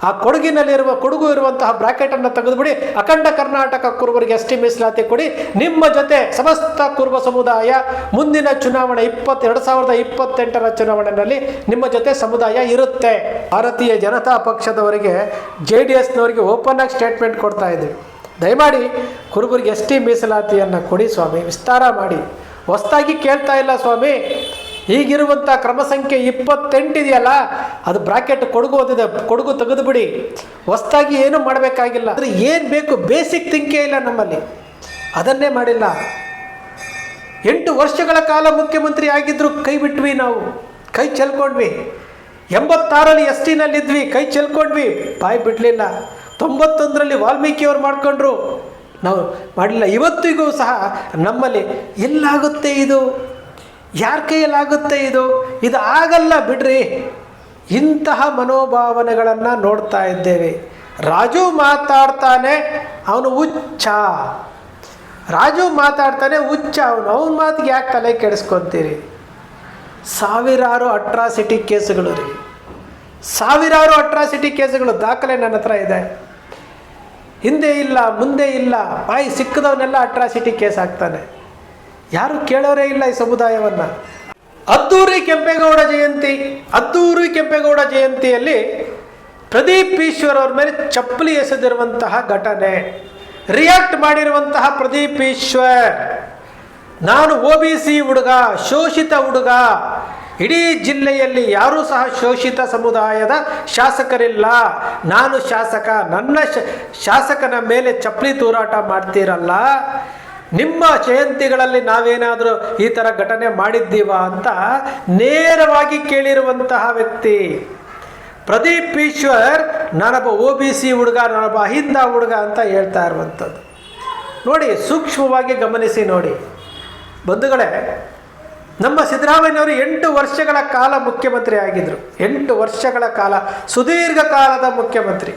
ಆ ಕೊಡಗು ಇರುವಂತಹ ಬ್ರಾಕೆಟನ್ನು ತೆಗೆದುಬಿಡಿ, ಅಖಂಡ ಕರ್ನಾಟಕ ಕುರುಬರಿಗೆ ಎಸ್ ಟಿ ಮೀಸಲಾತಿ ಕೊಡಿ. ನಿಮ್ಮ ಜೊತೆ ಸಮಸ್ತ ಕುರುಬ ಸಮುದಾಯ ಮುಂದಿನ ಚುನಾವಣೆ 2028ರ ಚುನಾವಣೆಯಲ್ಲಿ ನಿಮ್ಮ ಜೊತೆ ಸಮುದಾಯ ಇರುತ್ತೆ. ಭಾರತೀಯ ಜನತಾ ಪಕ್ಷದವರಿಗೆ JDSನವರಿಗೆ ಓಪನ್ ಆಗಿ ಸ್ಟೇಟ್ಮೆಂಟ್ ಕೊಡ್ತಾ ಇದ್ದೀವಿ. ದಯಮಾಡಿ ಕುರುಬರಿಗೆ ಎಸ್ ಟಿ ಮೀಸಲಾತಿಯನ್ನು ಕೊಡಿ ಸ್ವಾಮಿ, ವಿಸ್ತಾರ ಮಾಡಿ. ಹೊಸದಾಗಿ ಕೇಳ್ತಾ ಇಲ್ಲ ಸ್ವಾಮಿ. ಈಗಿರುವಂಥ ಕ್ರಮ ಸಂಖ್ಯೆ 28 ಇದೆಯಲ್ಲ, ಅದು ಬ್ರಾಕೆಟ್ ಕೊಡಗು ಓದಿದೆ, ಕೊಡಗು ತೆಗೆದುಬಿಡಿ. ಹೊಸದಾಗಿ ಏನೂ ಮಾಡಬೇಕಾಗಿಲ್ಲ. ಅಂದರೆ ಏನು ಬೇಕು ಬೇಸಿಕ್ ಥಿಂಕೇ ಇಲ್ಲ ನಮ್ಮಲ್ಲಿ, ಅದನ್ನೇ ಮಾಡಿಲ್ಲ. 8 ವರ್ಷಗಳ ಕಾಲ ಮುಖ್ಯಮಂತ್ರಿ ಆಗಿದ್ದರು, ಕೈ ಬಿಟ್ವಿ ನಾವು, ಕೈ ಚೆಲ್ಕೊಂಡ್ವಿ. 86ರಲ್ಲಿ ಎಸ್ ಟಿನಲ್ಲಿದ್ವಿ, ಕೈ ಚೆಲ್ಕೊಂಡ್ವಿ, ಬಾಯಿ ಬಿಡಲಿಲ್ಲ. 91ರಲ್ಲಿ ವಾಲ್ಮೀಕಿಯವರು ಮಾಡ್ಕೊಂಡ್ರು, ನಾವು ಮಾಡಲಿಲ್ಲ. ಇವತ್ತಿಗೂ ಸಹ ನಮ್ಮಲ್ಲಿ ಎಲ್ಲಾಗುತ್ತೆ ಇದು, ಯಾರ ಕೈಯಲ್ಲಾಗುತ್ತೆ ಇದು ಆಗಲ್ಲ ಬಿಡ್ರಿ. ಇಂತಹ ಮನೋಭಾವನೆಗಳನ್ನು ನೋಡ್ತಾ ಇದ್ದೇವೆ. ರಾಜು ಮಾತಾಡ್ತಾನೆ, ಅವನು ಹುಚ್ಚ. ರಾಜು ಮಾತಾಡ್ತಾನೆ, ಹುಚ್ಚ ಅವನ ಮಾತಿಗೆ ಯಾಕೆ ತಲೆ ಕೆಡಿಸ್ಕೊತೀರಿ? ಸಾವಿರಾರು ಅಟ್ರಾಸಿಟಿ ಕೇಸುಗಳು ರೀ, ಸಾವಿರಾರು ಅಟ್ರಾಸಿಟಿ ಕೇಸುಗಳು ದಾಖಲೆ ನನ್ನ ಹತ್ರ ಇದೆ. ಹಿಂದೆ ಇಲ್ಲ ಮುಂದೆ ಇಲ್ಲ, ಬಾಯಿ ಸಿಕ್ಕದವನ್ನೆಲ್ಲ ಅಟ್ರಾಸಿಟಿ ಕೇಸ್ ಆಗ್ತಾನೆ. ಯಾರು ಕೇಳೋರೇ ಇಲ್ಲ ಈ ಸಮುದಾಯವನ್ನು. ಅದ್ದೂರಿ ಕೆಂಪೇಗೌಡ ಜಯಂತಿಯಲ್ಲಿ ಪ್ರದೀಪ್ ಈಶ್ವರ್ ಅವ್ರ ಮೇಲೆ ಚಪ್ಪಲಿ ಎಸೆದಿರುವಂತಹ ಘಟನೆ, ರಿಯಾಕ್ಟ್ ಮಾಡಿರುವಂತಹ ಪ್ರದೀಪ್ ಈಶ್ವರ್, ನಾನು OBC ಹುಡುಗ, ಶೋಷಿತ ಹುಡುಗ, ಇಡೀ ಜಿಲ್ಲೆಯಲ್ಲಿ ಯಾರೂ ಸಹ ಶೋಷಿತ ಸಮುದಾಯದ ಶಾಸಕರಿಲ್ಲ, ನಾನು ಶಾಸಕ, ನನ್ನ ಶಾಸಕನ ಮೇಲೆ ಚಪ್ಪಲಿ ತೂರಾಟ ಮಾಡ್ತೀರಲ್ಲ, ನಿಮ್ಮ ಜಯಂತಿಗಳಲ್ಲಿ ನಾವೇನಾದರೂ ಈ ಥರ ಘಟನೆ ಮಾಡಿದ್ದೀವ ಅಂತ ನೇರವಾಗಿ ಕೇಳಿರುವಂತಹ ವ್ಯಕ್ತಿ ಪ್ರದೀಪ್ ಈಶ್ವರ್. ನಾನೊಬ್ಬ OBC ಹುಡುಗ, ನಾನೊಬ್ಬ ಅಹಿಂದ ಹುಡುಗ ಅಂತ ಹೇಳ್ತಾ ಇರುವಂಥದ್ದು ನೋಡಿ. ಸೂಕ್ಷ್ಮವಾಗಿ ಗಮನಿಸಿ ನೋಡಿ ಬಂಧುಗಳೇ. ನಮ್ಮ ಸಿದ್ದರಾಮಯ್ಯನವರು 8 ವರ್ಷಗಳ ಕಾಲ ಮುಖ್ಯಮಂತ್ರಿ ಆಗಿದ್ದರು. 8 ವರ್ಷಗಳ ಕಾಲ ಸುದೀರ್ಘ ಕಾಲದ ಮುಖ್ಯಮಂತ್ರಿ.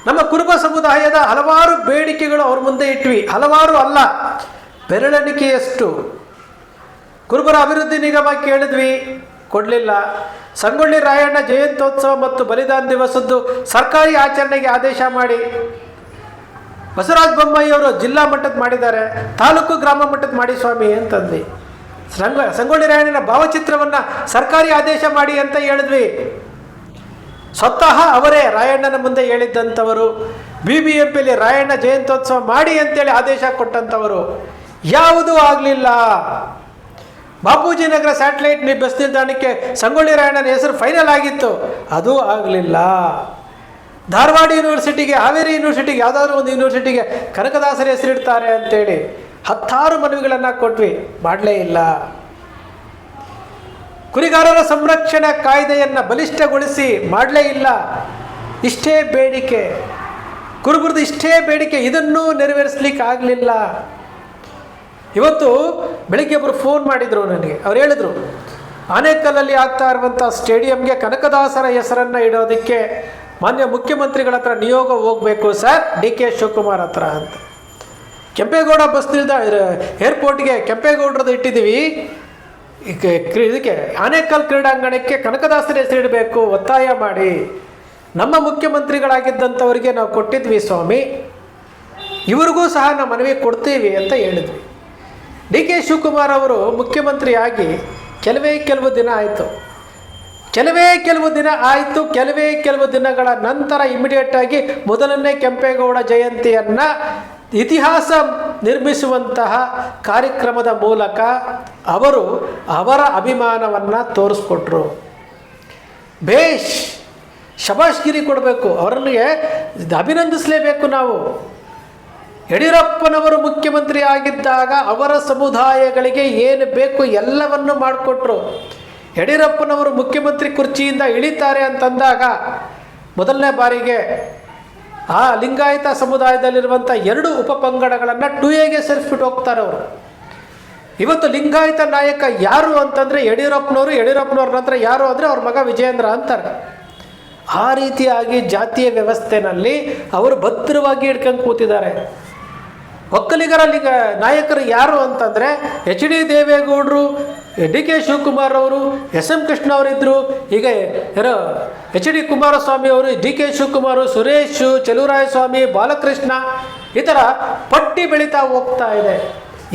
ನಮ್ಮ ಕುರುಬ ಸಮುದಾಯದ ಹಲವಾರು ಬೇಡಿಕೆಗಳು ಅವ್ರ ಮುಂದೆ ಇಟ್ವಿ, ಹಲವಾರು ಅಲ್ಲ, ಬೆರಳೆಣಿಕೆಯಷ್ಟು. ಕುರುಬರ ಅಭಿವೃದ್ಧಿ ನಿಗಮ ಕೇಳಿದ್ವಿ, ಕೊಡಲಿಲ್ಲ. ಸಂಗೊಳ್ಳಿ ರಾಯಣ್ಣ ಜಯಂತ್ಯೋತ್ಸವ ಮತ್ತು ಬಲಿದಾನ ದಿವಸದ್ದು ಸರ್ಕಾರಿ ಆಚರಣೆಗೆ ಆದೇಶ ಮಾಡಿ ಬಸವರಾಜ ಬೊಮ್ಮಾಯಿ ಅವರು ಜಿಲ್ಲಾ ಮಟ್ಟದ ಮಾಡಿದ್ದಾರೆ, ತಾಲೂಕು ಗ್ರಾಮ ಮಟ್ಟದ ಮಾಡಿ ಸ್ವಾಮಿ ಅಂತಂದ್ವಿ. ಸಂಗೊಳ್ಳಿ ರಾಯಣ್ಣನ ಭಾವಚಿತ್ರವನ್ನು ಸರ್ಕಾರಿ ಆದೇಶ ಮಾಡಿ ಅಂತ ಹೇಳಿದ್ವಿ. ಸ್ವತಃ ಅವರೇ ರಾಯಣ್ಣನ ಮುಂದೆ ಹೇಳಿದ್ದಂಥವರು, BBMPಯಲ್ಲಿ ರಾಯಣ್ಣ ಜಯಂತ್ಯೋತ್ಸವ ಮಾಡಿ ಅಂತೇಳಿ ಆದೇಶ ಕೊಟ್ಟಂಥವರು. ಯಾವುದೂ ಆಗಲಿಲ್ಲ. ಬಾಪೂಜಿ ನಗರ ಸ್ಯಾಟಲೈಟ್ ಬಸ್ ನಿಲ್ದಾಣಕ್ಕೆ ಸಂಗೊಳ್ಳಿ ರಾಯಣ್ಣನ ಹೆಸರು ಫೈನಲ್ ಆಗಿತ್ತು, ಅದೂ ಆಗಲಿಲ್ಲ. ಧಾರವಾಡ ಯೂನಿವರ್ಸಿಟಿಗೆ, ಹಾವೇರಿ ಯೂನಿವರ್ಸಿಟಿಗೆ, ಯಾವುದಾದ್ರೂ ಒಂದು ಯೂನಿವರ್ಸಿಟಿಗೆ ಕನಕದಾಸರ ಹೆಸರಿಡ್ತಾರೆ ಅಂತೇಳಿ 10 ಮನವಿಗಳನ್ನು ಕೊಟ್ವಿ, ಮಾಡಲೇ ಇಲ್ಲ. ಕುರಿಗಾರರ ಸಂರಕ್ಷಣಾ ಕಾಯ್ದೆಯನ್ನು ಬಲಿಷ್ಠಗೊಳಿಸಿ, ಮಾಡಲೇ ಇಲ್ಲ. ಇಷ್ಟೇ ಬೇಡಿಕೆ, ಕುರುಬರದು ಇಷ್ಟೇ ಬೇಡಿಕೆ, ಇದನ್ನೂ ನೆರವೇರಿಸಲಿಕ್ಕೆ ಆಗಲಿಲ್ಲ. ಇವತ್ತು ಬೆಳಿಗ್ಗೆ ಒಬ್ಬರು ಫೋನ್ ಮಾಡಿದರು ನನಗೆ. ಅವ್ರು ಹೇಳಿದ್ರು, ಆನೇಕಲ್ಲಲ್ಲಿ ಆಗ್ತಾ ಇರುವಂಥ ಸ್ಟೇಡಿಯಂಗೆ ಕನಕದಾಸರ ಹೆಸರನ್ನು ಇಡೋದಕ್ಕೆ ಮಾನ್ಯ ಮುಖ್ಯಮಂತ್ರಿಗಳ ಹತ್ರ ನಿಯೋಗ ಹೋಗಬೇಕು ಸರ್, DK ಶಿವಕುಮಾರ್ ಹತ್ರ ಅಂತ. ಕೆಂಪೇಗೌಡ ಬಸ್ ನಿಲ್ದಾಣ ಏರ್ಪೋರ್ಟ್ಗೆ ಕೆಂಪೇಗೌಡರದ್ದು ಇಟ್ಟಿದ್ದೀವಿ, ಇದಕ್ಕೆ ಆನೇಕಲ್ ಕ್ರೀಡಾಂಗಣಕ್ಕೆ ಕನಕದಾಸರ ಹೆಸರಿಡಬೇಕು, ಒತ್ತಾಯ ಮಾಡಿ. ನಮ್ಮ ಮುಖ್ಯಮಂತ್ರಿಗಳಾಗಿದ್ದಂಥವರಿಗೆ ನಾವು ಕೊಟ್ಟಿದ್ವಿ ಸ್ವಾಮಿ, ಇವ್ರಿಗೂ ಸಹ ನಾವು ಮನವಿ ಕೊಡ್ತೀವಿ ಅಂತ ಹೇಳಿದ್ವಿ. DK ಶಿವಕುಮಾರ್ ಅವರು ಮುಖ್ಯಮಂತ್ರಿಯಾಗಿ ಕೆಲವು ದಿನ ಆಯಿತು. ಕೆಲವೇ ದಿನಗಳ ನಂತರ ಇಮಿಡಿಯೇಟಾಗಿ ಮೊದಲನೇ ಕೆಂಪೇಗೌಡ ಜಯಂತಿಯನ್ನು ಇತಿಹಾಸ ನಿರ್ಮಿಸುವಂತಹ ಕಾರ್ಯಕ್ರಮದ ಮೂಲಕ ಅವರು ಅವರ ಅಭಿಮಾನವನ್ನು ತೋರಿಸ್ಕೊಟ್ರು. ಬೇಷ್, ಶಬಾಷ್ಗಿರಿ ಕೊಡಬೇಕು, ಅವರನ್ನಿಗೆ ಅಭಿನಂದಿಸಲೇಬೇಕು ನಾವು. ಯಡಿಯೂರಪ್ಪನವರು ಮುಖ್ಯಮಂತ್ರಿ ಆಗಿದ್ದಾಗ ಅವರ ಸಮುದಾಯಗಳಿಗೆ ಏನು ಬೇಕು ಎಲ್ಲವನ್ನು ಮಾಡಿಕೊಟ್ರು. ಯಡಿಯೂರಪ್ಪನವರು ಮುಖ್ಯಮಂತ್ರಿ ಕುರ್ಚಿಯಿಂದ ಇಳಿತಾರೆ ಅಂತಂದಾಗ ಮೊದಲನೇ ಬಾರಿಗೆ ಆ ಲಿಂಗಾಯತ ಸಮುದಾಯದಲ್ಲಿರುವಂಥ 2 ಉಪಪಂಗಡಗಳನ್ನು 2Aಗೆ ಸೇರಿಸ್ಬಿಟ್ಟು ಹೋಗ್ತಾರೆ ಅವರು. ಇವತ್ತು ಲಿಂಗಾಯತ ನಾಯಕ ಯಾರು ಅಂತಂದರೆ ಯಡಿಯೂರಪ್ಪನವ್ರ ನಂತರ ಯಾರು ಅಂದರೆ ಅವ್ರ ಮಗ ವಿಜಯೇಂದ್ರ ಅಂತಾರೆ. ಆ ರೀತಿಯಾಗಿ ಜಾತಿಯ ವ್ಯವಸ್ಥೆನಲ್ಲಿ ಅವರು ಭದ್ರವಾಗಿ ಹಿಡ್ಕೊಂಡು ಕೂತಿದ್ದಾರೆ. ಒಕ್ಕಲಿಗರ ನಾಯಕರು ಯಾರು ಅಂತಂದರೆ ಎಚ್ ಡಿ ದೇವೇಗೌಡರು, ಡಿ ಕೆ ಶಿವಕುಮಾರ್ ಅವರು, ಎಸ್ ಎಂ ಕೃಷ್ಣ ಅವರಿದ್ದರು. ಈಗ ಏನೋ ಎಚ್ ಡಿ ಕುಮಾರಸ್ವಾಮಿ ಅವರು, ಡಿ ಕೆ ಶಿವಕುಮಾರ್, ಸುರೇಶ್, ಚಲುವರಾಯಸ್ವಾಮಿ, ಬಾಲಕೃಷ್ಣ, ಈ ಥರ ಪಟ್ಟಿ ಬೆಳೀತಾ ಹೋಗ್ತಾ ಇದೆ.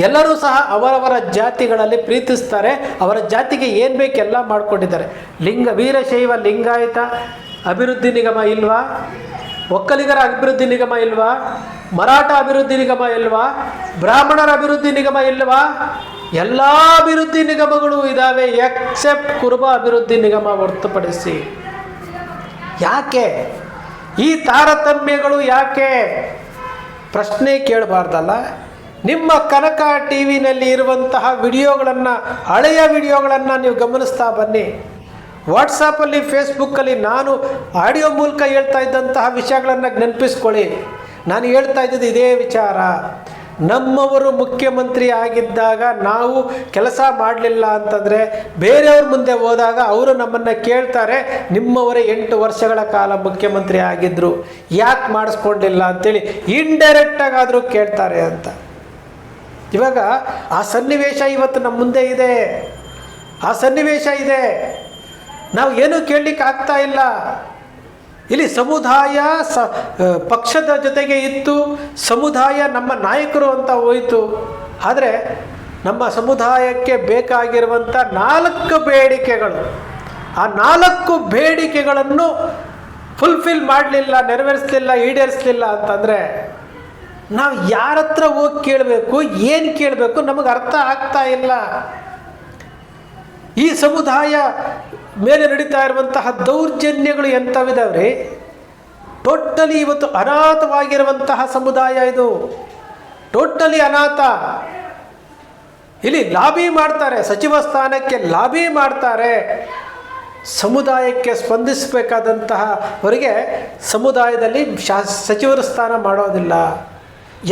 ಎಲ್ಲರೂ ಸಹ ಅವರವರ ಜಾತಿಗಳಲ್ಲಿ ಪ್ರೀತಿಸ್ತಾರೆ. ಅವರ ಜಾತಿಗೆ ಏನು ಬೇಕು ಎಲ್ಲ ಮಾಡಿಕೊಂಡಿದ್ದಾರೆ. ವೀರಶೈವ ಲಿಂಗಾಯತ ಅಭಿವೃದ್ಧಿ ನಿಗಮ ಇಲ್ವಾ? ಒಕ್ಕಲಿಗರ ಅಭಿವೃದ್ಧಿ ನಿಗಮ ಇಲ್ವಾ? ಮರಾಠ ಅಭಿವೃದ್ಧಿ ನಿಗಮ ಇಲ್ವಾ? ಬ್ರಾಹ್ಮಣರ ಅಭಿವೃದ್ಧಿ ನಿಗಮ ಇಲ್ವಾ? ಎಲ್ಲ ಅಭಿವೃದ್ಧಿ ನಿಗಮಗಳು ಇದ್ದಾವೆ ಎಕ್ಸೆಪ್ಟ್ ಕುರುಬ ಅಭಿವೃದ್ಧಿ ನಿಗಮ ಹೊರತುಪಡಿಸಿ. ಯಾಕೆ ಈ ತಾರತಮ್ಯಗಳು? ಯಾಕೆ ಪ್ರಶ್ನೆ ಕೇಳಬಾರ್ದಲ್ಲ? ನಿಮ್ಮ ಕನಕ ಟಿ ವಿನಲ್ಲಿ ಇರುವಂತಹ ವಿಡಿಯೋಗಳನ್ನು, ಹಳೆಯ ವಿಡಿಯೋಗಳನ್ನು ನೀವು ಗಮನಿಸ್ತಾ ಬನ್ನಿ. ವಾಟ್ಸಪ್ಪಲ್ಲಿ, ಫೇಸ್ಬುಕ್ಕಲ್ಲಿ ನಾನು ಆಡಿಯೋ ಮೂಲಕ ಹೇಳ್ತಾ ಇದ್ದಂತಹ ವಿಷಯಗಳನ್ನು ನೆನಪಿಸ್ಕೊಳ್ಳಿ. ನಾನು ಹೇಳ್ತಾ ಇದ್ದಿದ್ದು ಇದೇ ವಿಚಾರ. ನಮ್ಮವರು ಮುಖ್ಯಮಂತ್ರಿ ಆಗಿದ್ದಾಗ ನಾವು ಕೆಲಸ ಮಾಡಲಿಲ್ಲ ಅಂತಂದರೆ ಬೇರೆಯವ್ರ ಮುಂದೆ ಹೋದಾಗ ಅವರು ನಮ್ಮನ್ನು ಕೇಳ್ತಾರೆ, ನಿಮ್ಮವರೇ 8 ವರ್ಷಗಳ ಕಾಲ ಮುಖ್ಯಮಂತ್ರಿ ಆಗಿದ್ದರು, ಯಾಕೆ ಮಾಡಿಸ್ಕೊಂಡಿಲ್ಲ ಅಂತೇಳಿ ಇಂಡೈರೆಕ್ಟಾಗಾದರೂ ಕೇಳ್ತಾರೆ ಅಂತ. ಇವಾಗ ಆ ಸನ್ನಿವೇಶ ಇವತ್ತು ನಮ್ಮ ಮುಂದೆ ಇದೆ. ಆ ಸನ್ನಿವೇಶ ಇದೆ. ನಾವು ಏನೂ ಕೇಳಲಿಕ್ಕೆ ಆಗ್ತಾ ಇಲ್ಲ. ಇಲ್ಲಿ ಸಮುದಾಯ ಪಕ್ಷದ ಜೊತೆಗೆ ಇತ್ತು, ಸಮುದಾಯ ನಮ್ಮ ನಾಯಕರು ಅಂತ ಹೋಯಿತು. ಆದರೆ ನಮ್ಮ ಸಮುದಾಯಕ್ಕೆ ಬೇಕಾಗಿರುವಂಥ 4 ಬೇಡಿಕೆಗಳು, ಆ 4 ಬೇಡಿಕೆಗಳನ್ನು ಫುಲ್ಫಿಲ್ ಮಾಡಲಿಲ್ಲ, ನೆರವೇರಿಸಲಿಲ್ಲ, ಈಡೇರಿಸಲಿಲ್ಲ ಅಂತಂದರೆ ನಾವು ಯಾರ ಹತ್ರ ಹೋಗಿ ಕೇಳಬೇಕು, ಏನು ಕೇಳಬೇಕು ನಮಗೆ ಅರ್ಥ ಆಗ್ತಾ ಇಲ್ಲ. ಈ ಸಮುದಾಯ ಮೇಲೆ ನಡೀತಾ ಇರುವಂತಹ ದೌರ್ಜನ್ಯಗಳು ಎಂಥವಿದಾವ್ರಿ? ಟೋಟಲಿ ಇವತ್ತು ಅನಾಥವಾಗಿರುವಂತಹ ಸಮುದಾಯ ಇದು. ಟೋಟಲಿ ಅನಾಥ. ಇಲ್ಲಿ ಲಾಬಿ ಮಾಡ್ತಾರೆ, ಸಚಿವ ಸ್ಥಾನಕ್ಕೆ ಲಾಬಿ ಮಾಡ್ತಾರೆ. ಸಮುದಾಯಕ್ಕೆ ಸ್ಪಂದಿಸಬೇಕಾದಂತಹವರಿಗೆ ಸಮುದಾಯದಲ್ಲಿ ಸಚಿವರ ಸ್ಥಾನ ಮಾಡೋದಿಲ್ಲ.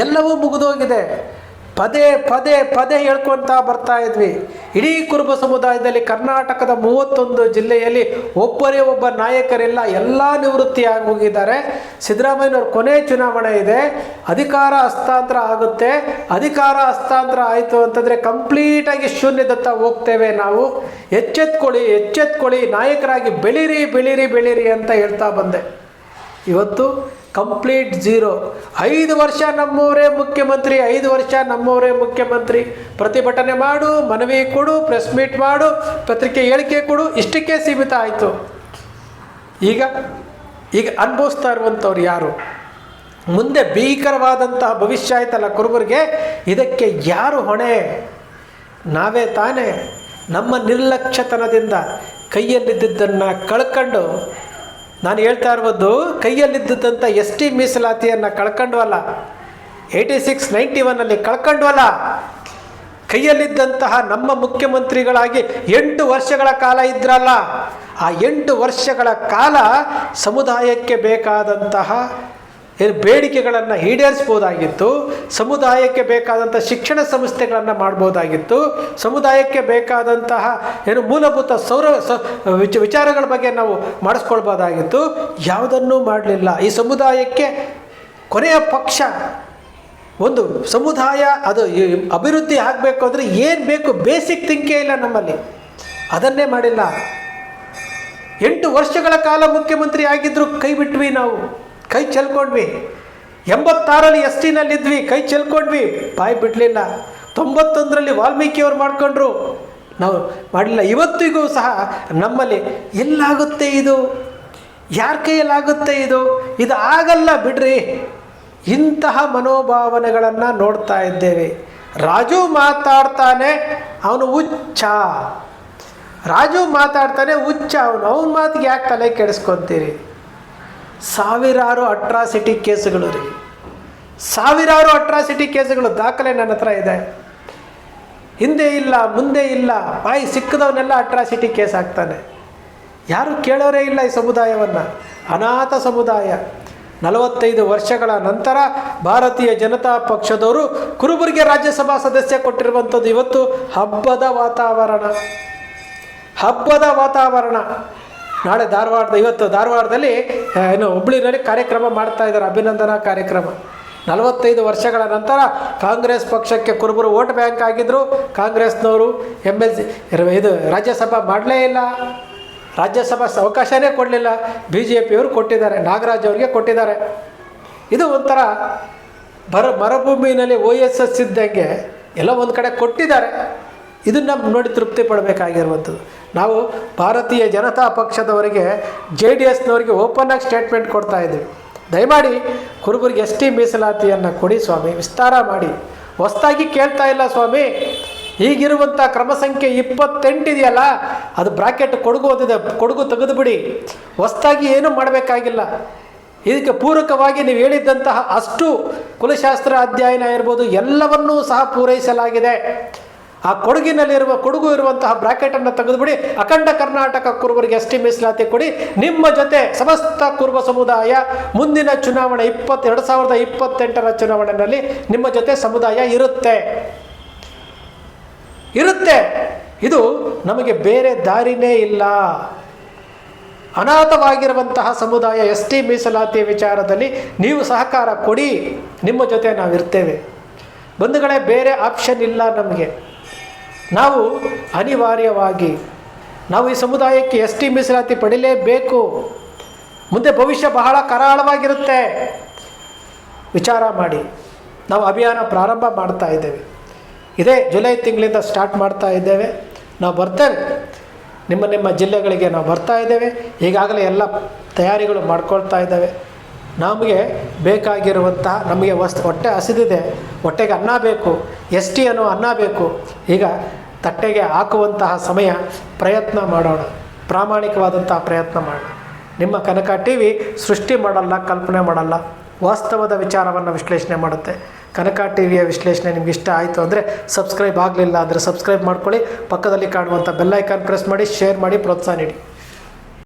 ಎಲ್ಲವೂ ಮುಗಿದೋಗಿದೆ. ಪದೇ ಪದೇ ಪದೇ ಹೇಳ್ಕೊಳ್ತಾ ಬರ್ತಾ ಇದ್ವಿ. ಇಡೀ ಕುರುಬ ಸಮುದಾಯದಲ್ಲಿ ಕರ್ನಾಟಕದ 31 ಜಿಲ್ಲೆಯಲ್ಲಿ ಒಬ್ಬರೇ ಒಬ್ಬ ನಾಯಕರಿಲ್ಲ, ಎಲ್ಲ ನಿವೃತ್ತಿಯಾಗಿ ಹೋಗಿದ್ದಾರೆ. ಸಿದ್ದರಾಮಯ್ಯನವ್ರ ಕೊನೆ ಚುನಾವಣೆ ಇದೆ, ಅಧಿಕಾರ ಹಸ್ತಾಂತರ ಆಗುತ್ತೆ. ಅಧಿಕಾರ ಹಸ್ತಾಂತರ ಆಯಿತು ಅಂತಂದರೆ ಕಂಪ್ಲೀಟಾಗಿ ಶೂನ್ಯದತ್ತ ಹೋಗ್ತೇವೆ ನಾವು. ಎಚ್ಚೆತ್ಕೊಳ್ಳಿ, ಎಚ್ಚೆತ್ಕೊಳ್ಳಿ, ನಾಯಕರಾಗಿ ಬೆಳೀರಿ ಬೆಳೀರಿ ಬೆಳೀರಿ ಅಂತ ಹೇಳ್ತಾ ಬಂದೆ. ಇವತ್ತು ಕಂಪ್ಲೀಟ್ ಝೀರೋ. 5 ವರ್ಷ ನಮ್ಮವರೇ ಮುಖ್ಯಮಂತ್ರಿ, 5 ವರ್ಷ ನಮ್ಮವರೇ ಮುಖ್ಯಮಂತ್ರಿ. ಪ್ರತಿಭಟನೆ ಮಾಡು, ಮನವಿ ಕೊಡು, ಪ್ರೆಸ್ ಮೀಟ್ ಮಾಡು, ಪತ್ರಿಕೆ ಹೇಳಿಕೆ ಕೊಡು, ಇಷ್ಟಕ್ಕೆ ಸೀಮಿತ ಆಯಿತು. ಈಗ ಅನುಭವಿಸ್ತಾ ಇರುವಂಥವ್ರು ಯಾರು? ಮುಂದೆ ಭೀಕರವಾದಂತಹ ಭವಿಷ್ಯ ಆಯ್ತಲ್ಲ ಕುರುಬರಿಗೆ. ಇದಕ್ಕೆ ಯಾರು ಹೊಣೆ? ನಾವೇ ತಾನೇ. ನಮ್ಮ ನಿರ್ಲಕ್ಷ್ಯತನದಿಂದ ಕೈಯಲ್ಲಿದ್ದದ್ದನ್ನು ಕಳ್ಕೊಂಡು, ನಾನು ಹೇಳ್ತಾ ಇರ್ಬೋದು, ಕೈಯಲ್ಲಿದ್ದಂಥ ST ಮೀಸಲಾತಿಯನ್ನು ಕಳ್ಕೊಂಡ್ವಲ್ಲ, 86, 91 ಕಳ್ಕೊಂಡ್ವಲ್ಲ. ಕೈಯಲ್ಲಿದ್ದಂತಹ ನಮ್ಮ ಮುಖ್ಯಮಂತ್ರಿಗಳಾಗಿ 8 ವರ್ಷಗಳ ಕಾಲ ಇದ್ರಲ್ಲ, ಆ 8 ವರ್ಷಗಳ ಕಾಲ ಸಮುದಾಯಕ್ಕೆ ಬೇಕಾದಂತಹ ಬೇಡಿಕೆಗಳನ್ನು ಈಡೇರಿಸ್ಬೋದಾಗಿತ್ತು. ಸಮುದಾಯಕ್ಕೆ ಬೇಕಾದಂಥ ಶಿಕ್ಷಣ ಸಂಸ್ಥೆಗಳನ್ನು ಮಾಡ್ಬೋದಾಗಿತ್ತು. ಸಮುದಾಯಕ್ಕೆ ಬೇಕಾದಂತಹ ಮೂಲಭೂತ ವಿಚಾರಗಳ ಬಗ್ಗೆ ನಾವು ಮಾಡಿಸ್ಕೊಳ್ಬೋದಾಗಿತ್ತು. ಯಾವುದನ್ನೂ ಮಾಡಲಿಲ್ಲ. ಈ ಸಮುದಾಯಕ್ಕೆ ಕೊನೆಯ ಪಕ್ಷ ಒಂದು ಸಮುದಾಯ ಅದು ಅಭಿವೃದ್ಧಿ ಆಗಬೇಕು ಅಂದರೆ ಏನು ಬೇಕು, ಬೇಸಿಕ್ ಥಿಂಕೇ ಇಲ್ಲ ನಮ್ಮಲ್ಲಿ. ಅದನ್ನೇ ಮಾಡಿಲ್ಲ. 8 ವರ್ಷಗಳ ಕಾಲ ಮುಖ್ಯಮಂತ್ರಿ ಆಗಿದ್ದರು, ಕೈ ಬಿಟ್ವಿ ನಾವು, ಕೈ ಚೆಲ್ಕೊಂಡ್ವಿ. 86ರಲ್ಲಿ STನಲ್ಲಿದ್ವಿ, ಕೈ ಚೆಲ್ಕೊಂಡ್ವಿ, ಬಾಯಿ ಬಿಡಲಿಲ್ಲ. 91ರಲ್ಲಿ ವಾಲ್ಮೀಕಿಯವ್ರು ಮಾಡ್ಕೊಂಡ್ರು, ನಾವು ಮಾಡಲಿಲ್ಲ. ಇವತ್ತಿಗೂ ಸಹ ನಮ್ಮಲ್ಲಿ ಎಲ್ಲಾಗುತ್ತೆ ಇದು, ಯಾರ ಕೈಯಲ್ಲಾಗುತ್ತೆ ಇದು ಆಗಲ್ಲ ಬಿಡ್ರಿ. ಇಂತಹ ಮನೋಭಾವನೆಗಳನ್ನು ನೋಡ್ತಾ ಇದ್ದೇವೆ. ರಾಜು ಮಾತಾಡ್ತಾನೆ, ಅವನು ಹುಚ್ಚ. ರಾಜು ಮಾತಾಡ್ತಾನೆ, ಹುಚ್ಚ ಅವನ ಮಾತಿಗೆ ಯಾಕೆ ತಲೆ ಕೆಡಿಸ್ಕೊತೀರಿ? ಸಾವಿರಾರು ಅಟ್ರಾಸಿಟಿ ಕೇಸುಗಳು ರೀ, ಸಾವಿರಾರು ಅಟ್ರಾಸಿಟಿ ಕೇಸುಗಳು ದಾಖಲೆ ನನ್ನ ಹತ್ರ ಇದೆ. ಹಿಂದೆ ಇಲ್ಲ, ಮುಂದೆ ಇಲ್ಲ, ಬಾಯಿ ಸಿಕ್ಕದವನ್ನೆಲ್ಲ ಅಟ್ರಾಸಿಟಿ ಕೇಸ್ ಆಗ್ತಾನೆ. ಯಾರು ಕೇಳೋರೇ ಇಲ್ಲ ಈ ಸಮುದಾಯವನ್ನು. ಅನಾಥ ಸಮುದಾಯ. 45 ವರ್ಷಗಳ ನಂತರ ಭಾರತೀಯ ಜನತಾ ಪಕ್ಷದವರು ಕುರುಬರಿಗೆ ರಾಜ್ಯಸಭಾ ಸದಸ್ಯ ಕೊಟ್ಟಿರುವಂಥದ್ದು ಇವತ್ತು ಹಬ್ಬದ ವಾತಾವರಣ. ಹಬ್ಬದ ವಾತಾವರಣ. ನಾಳೆ ಇವತ್ತು ಧಾರವಾಡದಲ್ಲಿ ಹುಬ್ಳಿನಲ್ಲಿ ಕಾರ್ಯಕ್ರಮ ಮಾಡ್ತಾ ಇದ್ದಾರೆ, ಅಭಿನಂದನಾ ಕಾರ್ಯಕ್ರಮ. 45 ವರ್ಷಗಳ ನಂತರ ಕಾಂಗ್ರೆಸ್ ಪಕ್ಷಕ್ಕೆ ಕುರುಬರು ವೋಟ್ ಬ್ಯಾಂಕ್ ಆಗಿದ್ದರು. ಕಾಂಗ್ರೆಸ್ನವರು ಇದು ರಾಜ್ಯಸಭಾ ಮಾಡಲೇ ಇಲ್ಲ, ರಾಜ್ಯಸಭಾ ಅವಕಾಶನೇ ಕೊಡಲಿಲ್ಲ. BJPಯವರು ಕೊಟ್ಟಿದ್ದಾರೆ, ನಾಗರಾಜ್ ಅವರಿಗೆ ಕೊಟ್ಟಿದ್ದಾರೆ. ಇದು ಒಂಥರ ಮರುಭೂಮಿನಲ್ಲಿ OSS ಇದ್ದಂಗೆ ಎಲ್ಲ ಒಂದು ಕಡೆ ಕೊಟ್ಟಿದ್ದಾರೆ. ಇದನ್ನು ನೋಡಿ ತೃಪ್ತಿ ಪಡಬೇಕಾಗಿರುವಂಥದ್ದು. ನಾವು ಭಾರತೀಯ ಜನತಾ ಪಕ್ಷದವರಿಗೆ JDSನವರಿಗೆ ಓಪನ್ನಾಗಿ ಸ್ಟೇಟ್ಮೆಂಟ್ ಕೊಡ್ತಾ ಇದ್ದೀವಿ. ದಯಮಾಡಿ ಕುರುಬರಿಗೆ ST ಮೀಸಲಾತಿಯನ್ನು ಕೊಡಿ ಸ್ವಾಮಿ, ವಿಸ್ತಾರ ಮಾಡಿ. ಹೊಸದಾಗಿ ಕೇಳ್ತಾ ಇಲ್ಲ ಸ್ವಾಮಿ. ಈಗಿರುವಂಥ ಕ್ರಮ ಸಂಖ್ಯೆ 28 ಇದೆಯಲ್ಲ, ಅದು ಬ್ರಾಕೆಟ್ ಕೊಡುಗು ಓದಿದೆ, ಕೊಡುಗು ತೆಗೆದು ಬಿಡಿ. ಹೊಸದಾಗಿ ಏನೂ ಮಾಡಬೇಕಾಗಿಲ್ಲ. ಇದಕ್ಕೆ ಪೂರಕವಾಗಿ ನೀವು ಹೇಳಿದ್ದಂತಹ ಅಷ್ಟು ಕುಲಶಾಸ್ತ್ರ ಅಧ್ಯಯನ ಇರ್ಬೋದು, ಎಲ್ಲವನ್ನೂ ಸಹ ಪೂರೈಸಲಾಗಿದೆ. ಆ ಕೊಡುಗು ಇರುವಂತಹ ಬ್ರಾಕೆಟನ್ನು ತೆಗೆದುಬಿಡಿ. ಅಖಂಡ ಕರ್ನಾಟಕ ಕುರುಬರಿಗೆ ST ಮೀಸಲಾತಿ ಕೊಡಿ. ನಿಮ್ಮ ಜೊತೆ ಸಮಸ್ತ ಕುರುಬ ಸಮುದಾಯ ಮುಂದಿನ ಚುನಾವಣೆ 2028ರ ಚುನಾವಣೆಯಲ್ಲಿ ನಿಮ್ಮ ಜೊತೆ ಸಮುದಾಯ ಇರುತ್ತೆ. ಇದು ನಮಗೆ ಬೇರೆ ದಾರಿನೇ ಇಲ್ಲ. ಅನಾಥವಾಗಿರುವಂತಹ ಸಮುದಾಯ ST ಮೀಸಲಾತಿ ವಿಚಾರದಲ್ಲಿ ನೀವು ಸಹಕಾರ ಕೊಡಿ, ನಿಮ್ಮ ಜೊತೆ ನಾವಿರ್ತೇವೆ. ಬಂಧುಗಳೇ, ಬೇರೆ ಆಪ್ಷನ್ ಇಲ್ಲ ನಮಗೆ. ನಾವು ಅನಿವಾರ್ಯವಾಗಿ ನಾವು ಈ ಸಮುದಾಯಕ್ಕೆ ST ಮೀಸಲಾತಿ ಪಡಿಲೇಬೇಕು. ಮುಂದೆ ಭವಿಷ್ಯ ಬಹಳ ಕರಾಳವಾಗಿರುತ್ತೆ. ವಿಚಾರ ಮಾಡಿ. ನಾವು ಅಭಿಯಾನ ಪ್ರಾರಂಭ ಮಾಡ್ತಾ ಇದ್ದೇವೆ. ಇದೇ ಜುಲೈ ತಿಂಗಳಿಂದ ಸ್ಟಾರ್ಟ್ ಮಾಡ್ತಾ ಇದ್ದೇವೆ. ನಾವು ಬರ್ತೇವೆ, ನಿಮ್ಮ ಜಿಲ್ಲೆಗಳಿಗೆ ನಾವು ಬರ್ತಾ ಇದ್ದೇವೆ. ಈಗಾಗಲೇ ಎಲ್ಲ ತಯಾರಿಗಳು ಮಾಡ್ಕೊಳ್ತಾ ಇದ್ದೇವೆ. ನಮಗೆ ಬೇಕಾಗಿರುವಂತಹ, ನಮಗೆ ಹೊಟ್ಟೆ ಹಸಿದಿದೆ, ಹೊಟ್ಟೆಗೆ ಅನ್ನ ಬೇಕು, ST ಅನ್ನೋ ಅನ್ನ ಬೇಕು. ಈಗ ತಟ್ಟೆಗೆ ಹಾಕುವಂತಹ ಸಮಯ. ಪ್ರಯತ್ನ ಮಾಡೋಣ, ಪ್ರಾಮಾಣಿಕವಾದಂತಹ ಪ್ರಯತ್ನ ಮಾಡೋಣ. ನಿಮ್ಮ ಕನಕ TV ಸೃಷ್ಟಿ ಮಾಡಲ್ಲ, ಕಲ್ಪನೆ ಮಾಡಲ್ಲ, ವಾಸ್ತವದ ವಿಚಾರವನ್ನು ವಿಶ್ಲೇಷಣೆ ಮಾಡುತ್ತೆ. ಕನಕ TVಯ ವಿಶ್ಲೇಷಣೆ ನಿಮ್ಗೆ ಇಷ್ಟ ಆಯಿತು ಅಂದರೆ ಸಬ್ಸ್ಕ್ರೈಬ್ ಆಗಲಿಲ್ಲ ಅಂದರೆ ಸಬ್ಸ್ಕ್ರೈಬ್ ಮಾಡ್ಕೊಳ್ಳಿ. ಪಕ್ಕದಲ್ಲಿ ಕಾಣುವಂಥ ಬೆಲ್ ಐಕಾನ್ ಪ್ರೆಸ್ ಮಾಡಿ, ಶೇರ್ ಮಾಡಿ, ಪ್ರೋತ್ಸಾಹ ನೀಡಿ.